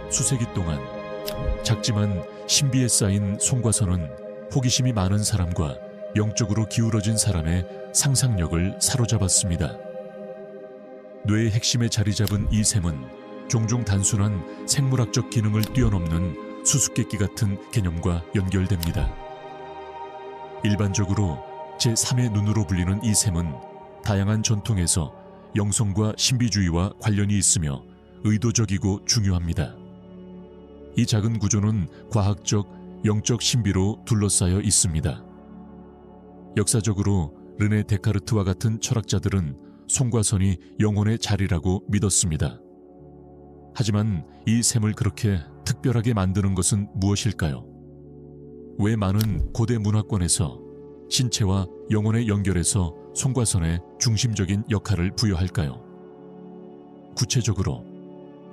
수세기 동안 작지만 신비에 쌓인 송과선은 호기심이 많은 사람과 영적으로 기울어진 사람의 상상력을 사로잡았습니다. 뇌의 핵심에 자리 잡은 이 샘은 종종 단순한 생물학적 기능을 뛰어넘는 수수께끼 같은 개념과 연결됩니다. 일반적으로 제3의 눈으로 불리는 이 샘은 다양한 전통에서 영성과 신비주의와 관련이 있으며 의도적이고 중요합니다. 이 작은 구조는 과학적, 영적 신비로 둘러싸여 있습니다. 역사적으로 르네 데카르트와 같은 철학자들은 송과선이 영혼의 자리라고 믿었습니다. 하지만 이 샘을 그렇게 특별하게 만드는 것은 무엇일까요? 왜 많은 고대 문화권에서 신체와 영혼의 연결에서 송과선에 중심적인 역할을 부여할까요? 구체적으로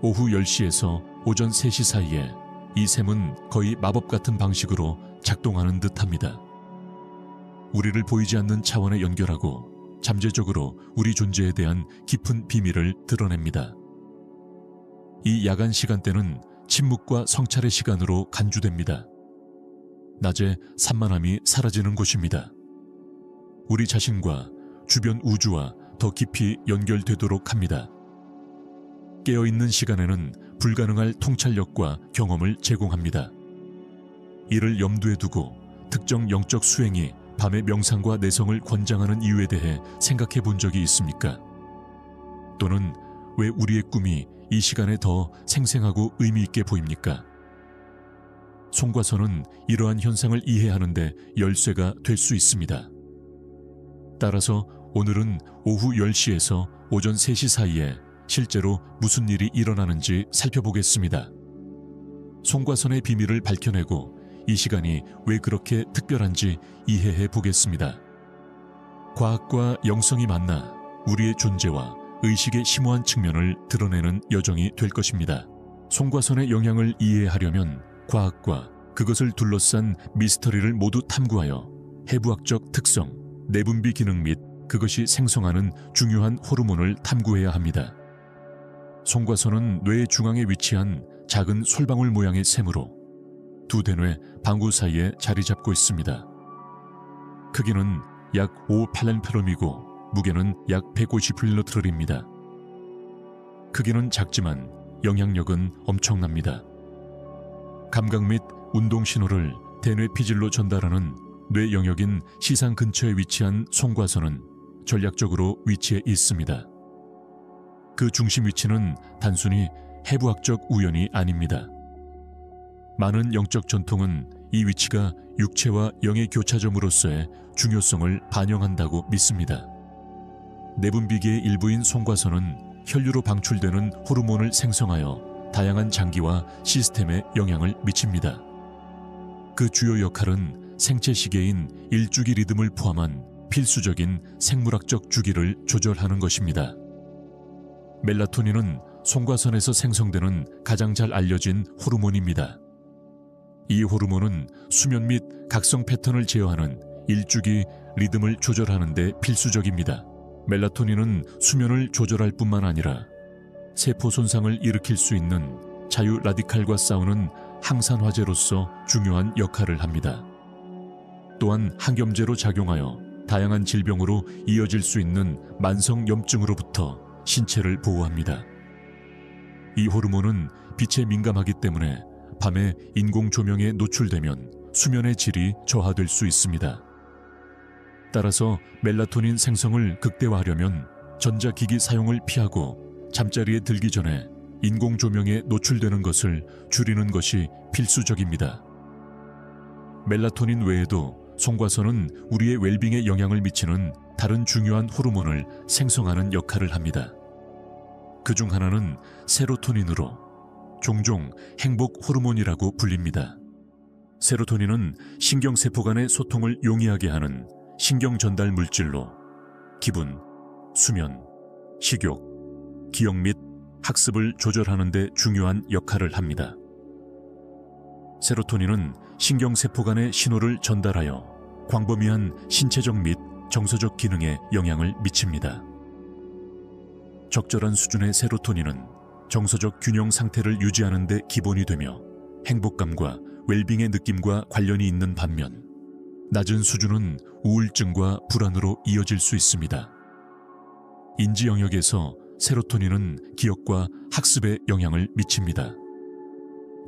오후 10시에서 오전 3시 사이에 이 샘은 거의 마법 같은 방식으로 작동하는 듯합니다. 우리를 보이지 않는 차원에 연결하고 잠재적으로 우리 존재에 대한 깊은 비밀을 드러냅니다. 이 야간 시간대는 침묵과 성찰의 시간으로 간주됩니다. 낮에 산만함이 사라지는 곳입니다. 우리 자신과 주변 우주와 더 깊이 연결되도록 합니다. 깨어있는 시간에는 불가능할 통찰력과 경험을 제공합니다. 이를 염두에 두고 특정 영적 수행이 밤의 명상과 내성을 권장하는 이유에 대해 생각해 본 적이 있습니까? 또는 왜 우리의 꿈이 이 시간에 더 생생하고 의미 있게 보입니까? 송과선은 이러한 현상을 이해하는 데 열쇠가 될 수 있습니다. 따라서 오늘은 오후 10시에서 오전 3시 사이에 실제로 무슨 일이 일어나는지 살펴보겠습니다. 송과선의 비밀을 밝혀내고 이 시간이 왜 그렇게 특별한지 이해해 보겠습니다. 과학과 영성이 만나 우리의 존재와 의식의 심오한 측면을 드러내는 여정이 될 것입니다. 송과선의 영향을 이해하려면 과학과 그것을 둘러싼 미스터리를 모두 탐구하여 해부학적 특성, 내분비 기능 및 그것이 생성하는 중요한 호르몬을 탐구해야 합니다. 송과선은 뇌의 중앙에 위치한 작은 솔방울 모양의 샘으로 두 대뇌 방구 사이에 자리 잡고 있습니다. 크기는 약 5팔렌페롬이고 무게는 약 150킬로트럴입니다. 크기는 작지만 영향력은 엄청납니다. 감각 및 운동 신호를 대뇌 피질로 전달하는 뇌 영역인 시상 근처에 위치한 송과선은 전략적으로 위치해 있습니다. 그 중심 위치는 단순히 해부학적 우연이 아닙니다. 많은 영적 전통은 이 위치가 육체와 영의 교차점으로서의 중요성을 반영한다고 믿습니다. 내분비계의 일부인 송과선은 혈류로 방출되는 호르몬을 생성하여 다양한 장기와 시스템에 영향을 미칩니다. 그 주요 역할은 생체 시계인 일주기 리듬을 포함한 필수적인 생물학적 주기를 조절하는 것입니다. 멜라토닌은 송과선에서 생성되는 가장 잘 알려진 호르몬입니다. 이 호르몬은 수면 및 각성 패턴을 제어하는 일주기 리듬을 조절하는 데 필수적입니다. 멜라토닌은 수면을 조절할 뿐만 아니라 세포 손상을 일으킬 수 있는 자유 라디칼과 싸우는 항산화제로서 중요한 역할을 합니다. 또한 항염제로 작용하여 다양한 질병으로 이어질 수 있는 만성 염증으로부터 신체를 보호합니다. 이 호르몬은 빛에 민감하기 때문에 밤에 인공 조명에 노출되면 수면의 질이 저하될 수 있습니다. 따라서 멜라토닌 생성을 극대화하려면 전자기기 사용을 피하고 잠자리에 들기 전에 인공 조명에 노출되는 것을 줄이는 것이 필수적입니다. 멜라토닌 외에도 송과선은 우리의 웰빙에 영향을 미치는 다른 중요한 호르몬을 생성하는 역할을 합니다. 그중 하나는 세로토닌으로 종종 행복 호르몬이라고 불립니다. 세로토닌은 신경세포 간의 소통을 용이하게 하는 신경 전달 물질로 기분, 수면, 식욕, 기억 및 학습을 조절하는 데 중요한 역할을 합니다. 세로토닌은 신경세포 간의 신호를 전달하여 광범위한 신체적 및 정서적 기능에 영향을 미칩니다. 적절한 수준의 세로토닌은 정서적 균형 상태를 유지하는 데 기본이 되며 행복감과 웰빙의 느낌과 관련이 있는 반면 낮은 수준은 우울증과 불안으로 이어질 수 있습니다. 인지 영역에서 세로토닌은 기억과 학습에 영향을 미칩니다.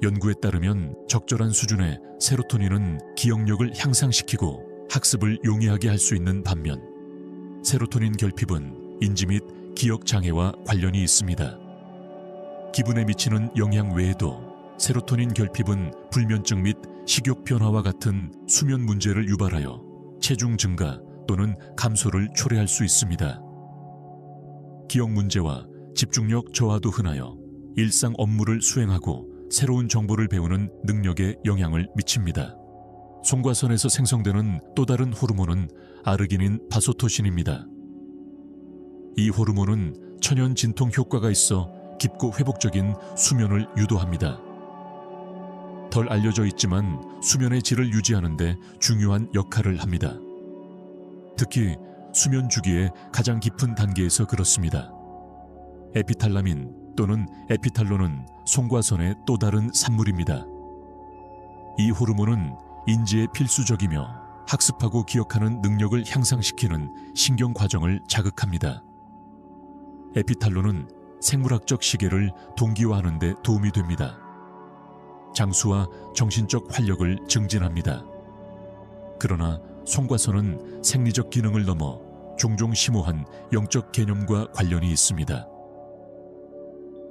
연구에 따르면 적절한 수준의 세로토닌은 기억력을 향상시키고 학습을 용이하게 할 수 있는 반면 세로토닌 결핍은 인지 및 기억 장애와 관련이 있습니다. 기분에 미치는 영향 외에도 세로토닌 결핍은 불면증 및 식욕 변화와 같은 수면 문제를 유발하여 체중 증가 또는 감소를 초래할 수 있습니다. 기억 문제와 집중력 저하도 흔하여 일상 업무를 수행하고 새로운 정보를 배우는 능력에 영향을 미칩니다. 송과선에서 생성되는 또 다른 호르몬은 아르기닌 바소토신입니다. 이 호르몬은 천연 진통 효과가 있어 깊고 회복적인 수면을 유도합니다. 덜 알려져 있지만 수면의 질을 유지하는 데 중요한 역할을 합니다. 특히 수면 주기의 가장 깊은 단계에서 그렇습니다. 에피탈라민 또는 에피탈론은 송과선의 또 다른 산물입니다. 이 호르몬은 인지에 필수적이며 학습하고 기억하는 능력을 향상시키는 신경 과정을 자극합니다. 에피탈론은 생물학적 시계를 동기화하는 데 도움이 됩니다. 장수와 정신적 활력을 증진합니다. 그러나 송과선은 생리적 기능을 넘어 종종 심오한 영적 개념과 관련이 있습니다.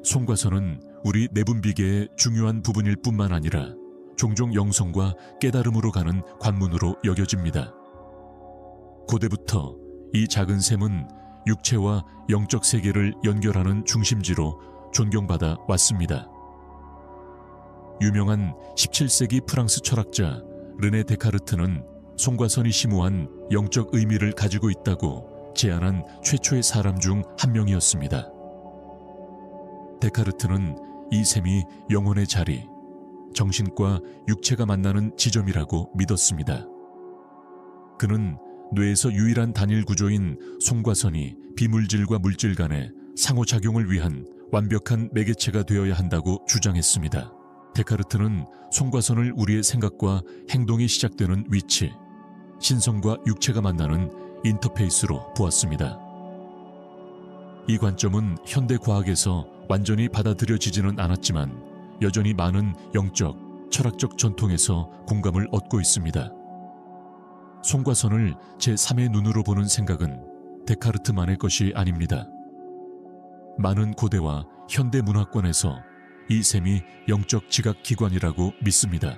송과선은 우리 내분비계의 중요한 부분일 뿐만 아니라 종종 영성과 깨달음으로 가는 관문으로 여겨집니다. 고대부터 이 작은 샘은 육체와 영적 세계를 연결하는 중심지로 존경받아 왔습니다. 유명한 17세기 프랑스 철학자 르네 데카르트는 송과선이 심오한 영적 의미를 가지고 있다고 제안한 최초의 사람 중 한 명이었습니다. 데카르트는 이 샘이 영혼의 자리, 정신과 육체가 만나는 지점이라고 믿었습니다. 그는 뇌에서 유일한 단일 구조인 송과선이 비물질과 물질 간의 상호작용을 위한 완벽한 매개체가 되어야 한다고 주장했습니다. 데카르트는 송과선을 우리의 생각과 행동이 시작되는 위치, 신성과 육체가 만나는 인터페이스로 보았습니다. 이 관점은 현대 과학에서 완전히 받아들여지지는 않았지만 여전히 많은 영적, 철학적 전통에서 공감을 얻고 있습니다. 송과선을 제3의 눈으로 보는 생각은 데카르트만의 것이 아닙니다. 많은 고대와 현대 문화권에서 이 샘이 영적 지각 기관이라고 믿습니다.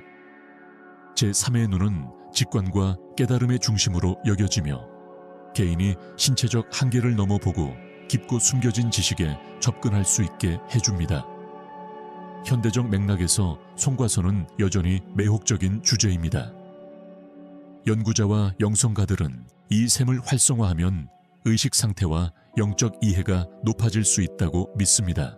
제3의 눈은 직관과 깨달음의 중심으로 여겨지며 개인이 신체적 한계를 넘어보고 깊고 숨겨진 지식에 접근할 수 있게 해줍니다. 현대적 맥락에서 송과선은 여전히 매혹적인 주제입니다. 연구자와 영성가들은 이 샘을 활성화하면 의식 상태와 영적 이해가 높아질 수 있다고 믿습니다.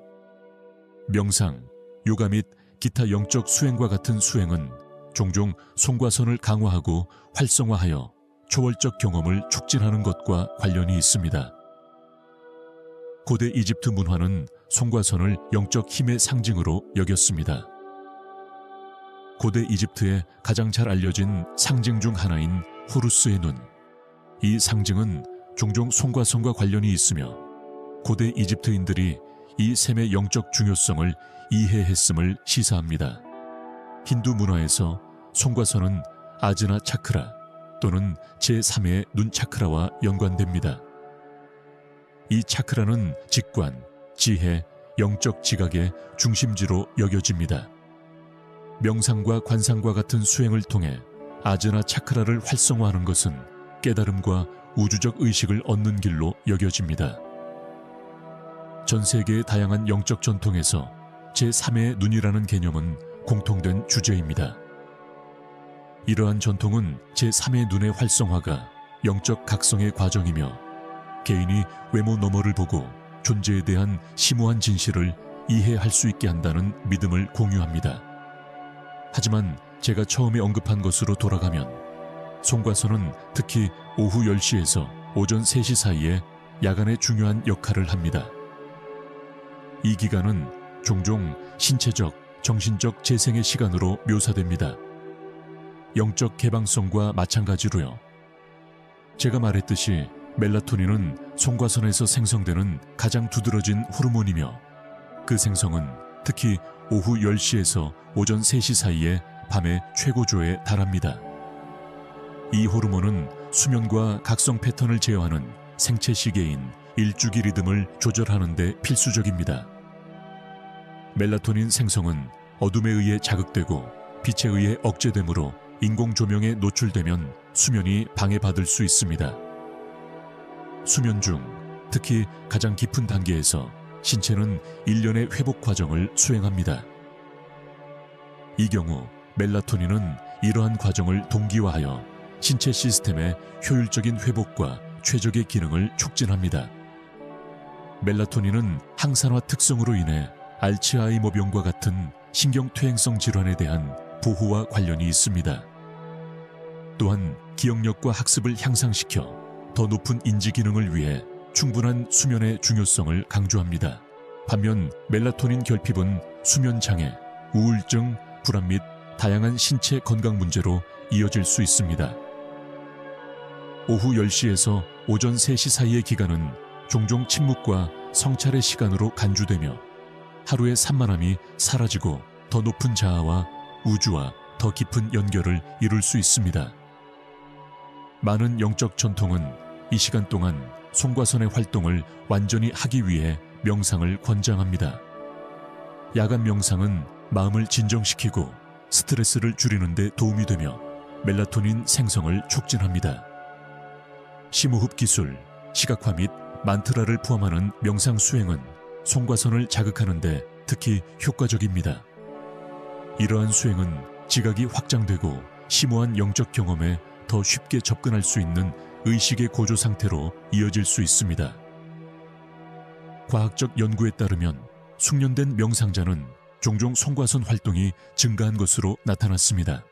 명상, 요가 및 기타 영적 수행과 같은 수행은 종종 송과선을 강화하고 활성화하여 초월적 경험을 촉진하는 것과 관련이 있습니다. 고대 이집트 문화는 송과선을 영적 힘의 상징으로 여겼습니다. 고대 이집트의 가장 잘 알려진 상징 중 하나인 호루스의 눈. 이 상징은 종종 송과선과 관련이 있으며 고대 이집트인들이 이 샘의 영적 중요성을 이해했음을 시사합니다. 힌두 문화에서 송과선은 아즈나 차크라 또는 제3의 눈 차크라와 연관됩니다. 이 차크라는 직관, 지혜, 영적 지각의 중심지로 여겨집니다. 명상과 관상과 같은 수행을 통해 아즈나 차크라를 활성화하는 것은 깨달음과 우주적 의식을 얻는 길로 여겨집니다. 전 세계의 다양한 영적 전통에서 제3의 눈이라는 개념은 공통된 주제입니다. 이러한 전통은 제3의 눈의 활성화가 영적 각성의 과정이며 개인이 외모 너머를 보고 존재에 대한 심오한 진실을 이해할 수 있게 한다는 믿음을 공유합니다. 하지만 제가 처음에 언급한 것으로 돌아가면 송과선은 특히 오후 10시에서 오전 3시 사이에 야간에 중요한 역할을 합니다. 이 기간은 종종 신체적, 정신적 재생의 시간으로 묘사됩니다. 영적 개방성과 마찬가지로요. 제가 말했듯이 멜라토닌은 송과선에서 생성되는 가장 두드러진 호르몬이며 그 생성은 특히 오후 10시에서 오전 3시 사이에 밤의 최고조에 달합니다. 이 호르몬은 수면과 각성 패턴을 제어하는 생체 시계인 일주기 리듬을 조절하는 데 필수적입니다. 멜라토닌 생성은 어둠에 의해 자극되고 빛에 의해 억제되므로 인공 조명에 노출되면 수면이 방해받을 수 있습니다. 수면 중 특히 가장 깊은 단계에서 신체는 일련의 회복 과정을 수행합니다. 이 경우 멜라토닌은 이러한 과정을 동기화하여 신체 시스템의 효율적인 회복과 최적의 기능을 촉진합니다. 멜라토닌은 항산화 특성으로 인해 알츠하이머병과 같은 신경퇴행성 질환에 대한 보호와 관련이 있습니다. 또한 기억력과 학습을 향상시켜 더 높은 인지 기능을 위해 충분한 수면의 중요성을 강조합니다. 반면 멜라토닌 결핍은 수면 장애, 우울증, 불안 및 다양한 신체 건강 문제로 이어질 수 있습니다. 오후 10시에서 오전 3시 사이의 기간은 종종 침묵과 성찰의 시간으로 간주되며 하루의 산만함이 사라지고 더 높은 자아와 우주와 더 깊은 연결을 이룰 수 있습니다. 많은 영적 전통은 이 시간 동안 송과선의 활동을 완전히 하기 위해 명상을 권장합니다. 야간 명상은 마음을 진정시키고 스트레스를 줄이는 데 도움이 되며 멜라토닌 생성을 촉진합니다. 심호흡 기술, 시각화 및 만트라를 포함하는 명상 수행은 송과선을 자극하는 데 특히 효과적입니다. 이러한 수행은 지각이 확장되고 심오한 영적 경험에 더 쉽게 접근할 수 있는 의식의 고조 상태로 이어질 수 있습니다. 과학적 연구에 따르면 숙련된 명상자는 종종 송과선 활동이 증가한 것으로 나타났습니다.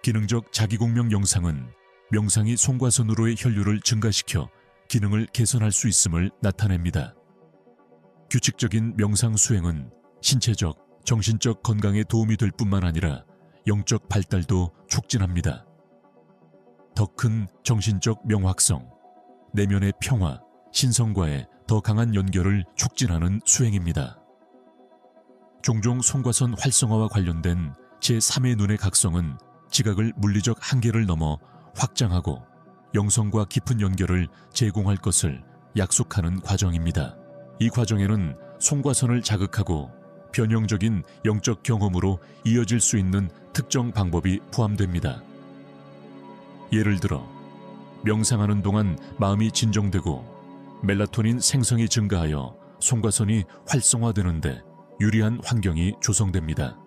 기능적 자기공명 영상은 명상이 송과선으로의 혈류를 증가시켜 기능을 개선할 수 있음을 나타냅니다. 규칙적인 명상 수행은 신체적, 정신적 건강에 도움이 될 뿐만 아니라 영적 발달도 촉진합니다. 더 큰 정신적 명확성, 내면의 평화, 신성과의 더 강한 연결을 촉진하는 수행입니다. 종종 송과선 활성화와 관련된 제3의 눈의 각성은 지각을 물리적 한계를 넘어 확장하고 영성과 깊은 연결을 제공할 것을 약속하는 과정입니다. 이 과정에는 송과선을 자극하고 변형적인 영적 경험으로 이어질 수 있는 특정 방법이 포함됩니다. 예를 들어 명상하는 동안 마음이 진정되고 멜라토닌 생성이 증가하여 송과선이 활성화되는데 유리한 환경이 조성됩니다.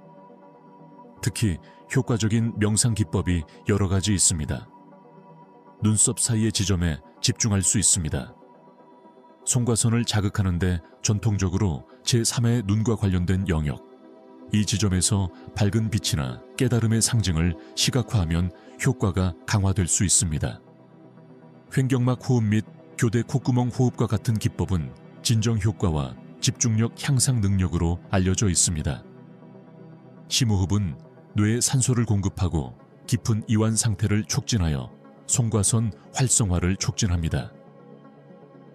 특히 효과적인 명상 기법이 여러 가지 있습니다. 눈썹 사이의 지점에 집중할 수 있습니다. 송과선을 자극하는데 전통적으로 제3의 눈과 관련된 영역, 이 지점에서 밝은 빛이나 깨달음의 상징을 시각화하면 효과가 강화될 수 있습니다. 횡격막 호흡 및 교대 콧구멍 호흡과 같은 기법은 진정 효과와 집중력 향상 능력으로 알려져 있습니다. 심호흡은 뇌에 산소를 공급하고 깊은 이완 상태를 촉진하여 송과선 활성화를 촉진합니다.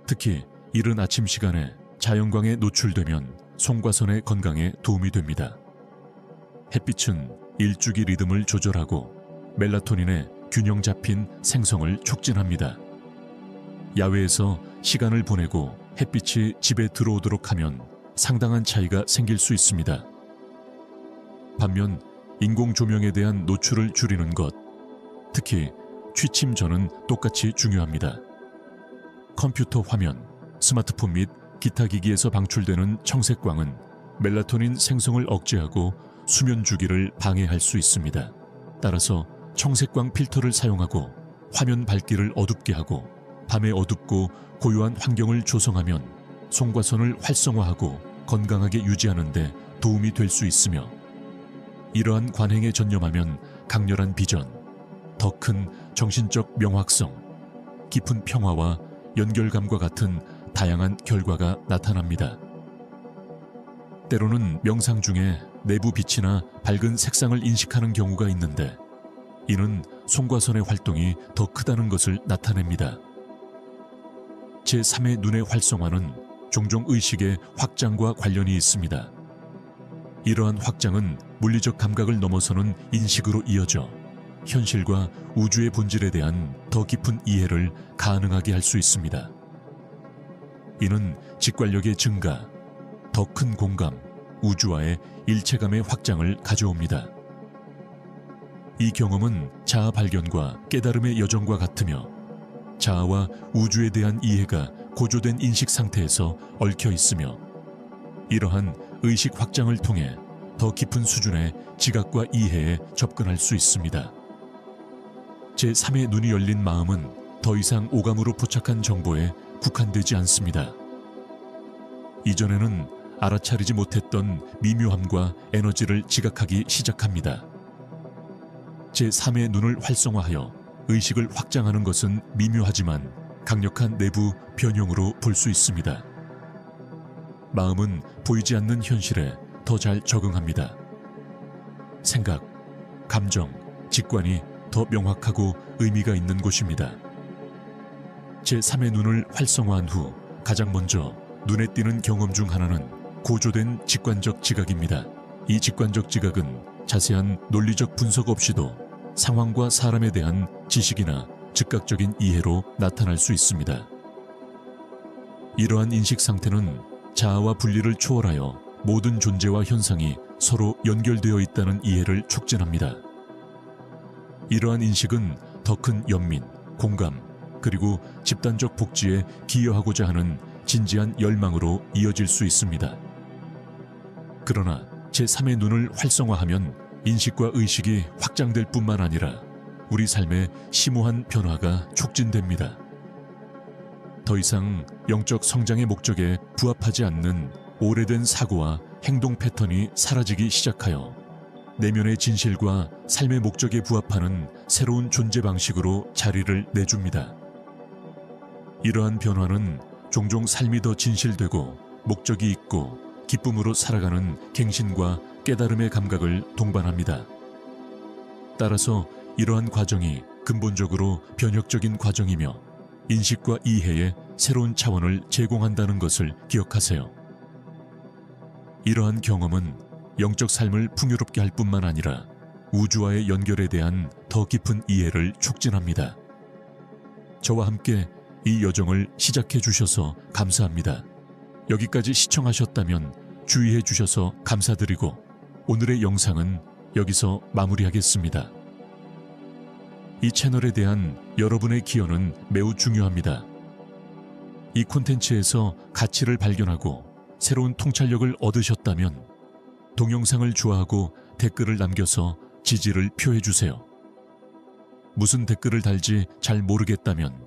특히 이른 아침 시간에 자연광에 노출되면 송과선의 건강에 도움이 됩니다. 햇빛은 일주기 리듬을 조절하고 멜라토닌의 균형 잡힌 생성을 촉진합니다. 야외에서 시간을 보내고 햇빛이 집에 들어오도록 하면 상당한 차이가 생길 수 있습니다. 반면 인공 조명에 대한 노출을 줄이는 것, 특히 취침 전은 똑같이 중요합니다. 컴퓨터 화면, 스마트폰 및 기타 기기에서 방출되는 청색광은 멜라토닌 생성을 억제하고 수면 주기를 방해할 수 있습니다. 따라서 청색광 필터를 사용하고 화면 밝기를 어둡게 하고 밤에 어둡고 고요한 환경을 조성하면 송과선을 활성화하고 건강하게 유지하는 데 도움이 될 수 있으며, 이러한 관행에 전념하면 강렬한 비전, 더 큰 정신적 명확성, 깊은 평화와 연결감과 같은 다양한 결과가 나타납니다. 때로는 명상 중에 내부 빛이나 밝은 색상을 인식하는 경우가 있는데 이는 송과선의 활동이 더 크다는 것을 나타냅니다. 제3의 눈의 활성화는 종종 의식의 확장과 관련이 있습니다. 이러한 확장은 물리적 감각을 넘어서는 인식으로 이어져 현실과 우주의 본질에 대한 더 깊은 이해를 가능하게 할 수 있습니다. 이는 직관력의 증가, 더 큰 공감, 우주와의 일체감의 확장을 가져옵니다. 이 경험은 자아 발견과 깨달음의 여정과 같으며 자아와 우주에 대한 이해가 고조된 인식 상태에서 얽혀 있으며 이러한 의식 확장을 통해 더 깊은 수준의 지각과 이해에 접근할 수 있습니다. 제3의 눈이 열린 마음은 더 이상 오감으로 포착한 정보에 국한되지 않습니다. 이전에는 알아차리지 못했던 미묘함과 에너지를 지각하기 시작합니다. 제3의 눈을 활성화하여 의식을 확장하는 것은 미묘하지만 강력한 내부 변형으로 볼 수 있습니다. 마음은 보이지 않는 현실에 더 잘 적응합니다. 생각, 감정, 직관이 더 명확하고 의미가 있는 곳입니다. 제3의 눈을 활성화한 후 가장 먼저 눈에 띄는 경험 중 하나는 고조된 직관적 지각입니다. 이 직관적 지각은 자세한 논리적 분석 없이도 상황과 사람에 대한 지식이나 즉각적인 이해로 나타날 수 있습니다. 이러한 인식 상태는 자아와 분리를 초월하여 모든 존재와 현상이 서로 연결되어 있다는 이해를 촉진합니다. 이러한 인식은 더 큰 연민, 공감, 그리고 집단적 복지에 기여하고자 하는 진지한 열망으로 이어질 수 있습니다. 그러나 제3의 눈을 활성화하면 인식과 의식이 확장될 뿐만 아니라 우리 삶의 심오한 변화가 촉진됩니다. 더 이상 영적 성장의 목적에 부합하지 않는 오래된 사고와 행동 패턴이 사라지기 시작하여 내면의 진실과 삶의 목적에 부합하는 새로운 존재 방식으로 자리를 내줍니다. 이러한 변화는 종종 삶이 더 진실되고 목적이 있고 기쁨으로 살아가는 갱신과 깨달음의 감각을 동반합니다. 따라서 이러한 과정이 근본적으로 변혁적인 과정이며 인식과 이해의 새로운 차원을 제공한다는 것을 기억하세요. 이러한 경험은 영적 삶을 풍요롭게 할 뿐만 아니라 우주와의 연결에 대한 더 깊은 이해를 촉진합니다. 저와 함께 이 여정을 시작해 주셔서 감사합니다. 여기까지 시청하셨다면 주의해 주셔서 감사드리고 오늘의 영상은 여기서 마무리하겠습니다. 이 채널에 대한 여러분의 기여는 매우 중요합니다. 이 콘텐츠에서 가치를 발견하고 새로운 통찰력을 얻으셨다면 동영상을 좋아하고 댓글을 남겨서 지지를 표해 주세요. 무슨 댓글을 달지 잘 모르겠다면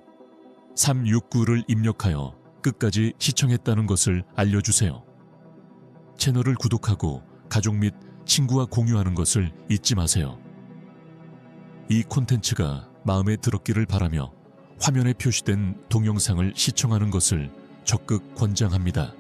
369를 입력하여 끝까지 시청했다는 것을 알려주세요. 채널을 구독하고 가족 및 친구와 공유하는 것을 잊지 마세요. 이 콘텐츠가 마음에 들었기를 바라며 화면에 표시된 동영상을 시청하는 것을 적극 권장합니다.